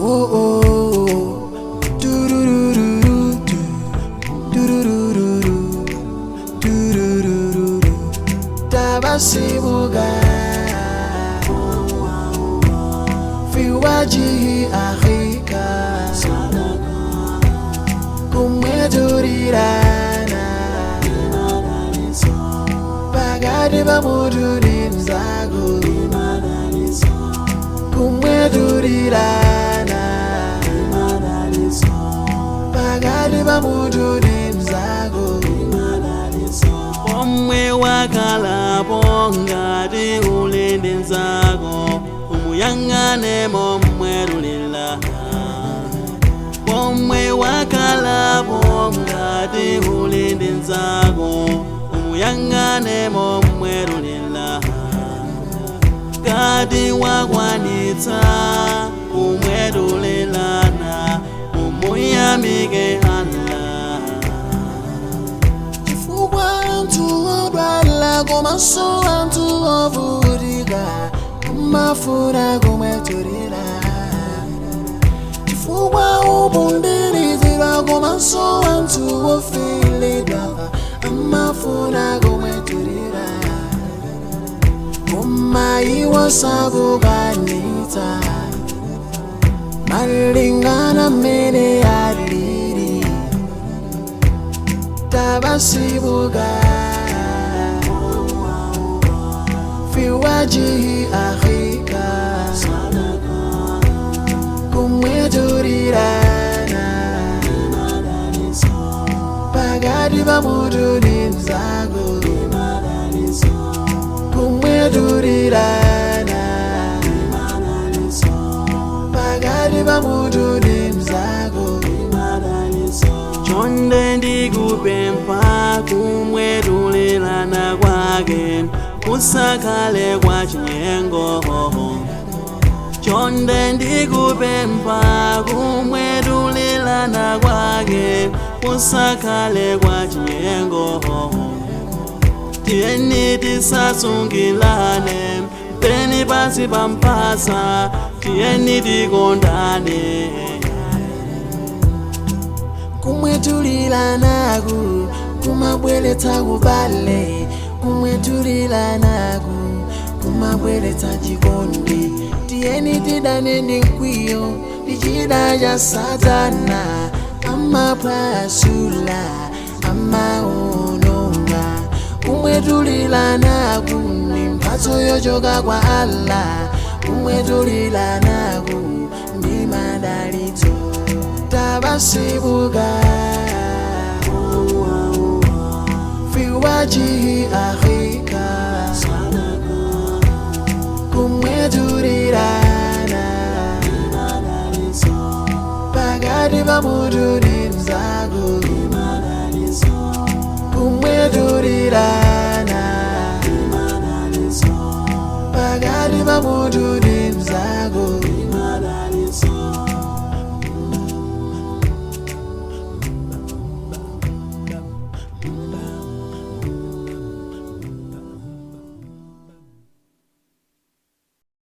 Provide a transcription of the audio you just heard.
oh oh, do do do do do do do do do do do do. Tabasibuga, fi wajihi akhika, kumweturirana, bagadi bamuduri mzago, kumweturirana, bagadi bamuduri mzago. Omwe wakala bongati ulinde nzako umuyangane momwerulila. Omwe wakala bongati ulinde nzako umuyangane momwerulila. Kati wakwanitsa umwerulilana umuyamike Allah. Wantu odwala komanso wantu ovurika mafuna kumweturira. Chifukwa ubundirizira komanso wantu ofilidwa amafuna kumweturira. Koma iwo sakukanitsa malingana mmene alili. Tabasibuga, fi wajihi akhika, kumweturirana, bagadi bamuduri mzago, kumweturirana, bagadi bamuduri mzago. Chonde ndikupempha kumwetulilana kwake kusakale kwa chinyengo. Chonde ndikupempha kumwetulilana kwake kusakale kwa chinyengo. Tiyeni tisasungilane peni pasi pampasa, tiyeni tikondane. Kumwetulilanaku kumabweletsa kubale, kumwetulilanaku kumabweletsa chikondi. Tiyeni tidane ndi mkwiyo ndi chida cha Satana, amapasula amaononga. Kumwetulilanaku ndi mphatso yochoka kwa Allah, kumwetulilanaku ndi madalitso. Tabasibuga, fi wajihi akhika, kumweturirana, bagadi bamuduri mzago, kumweturirana, bagadi bamuduri mzago.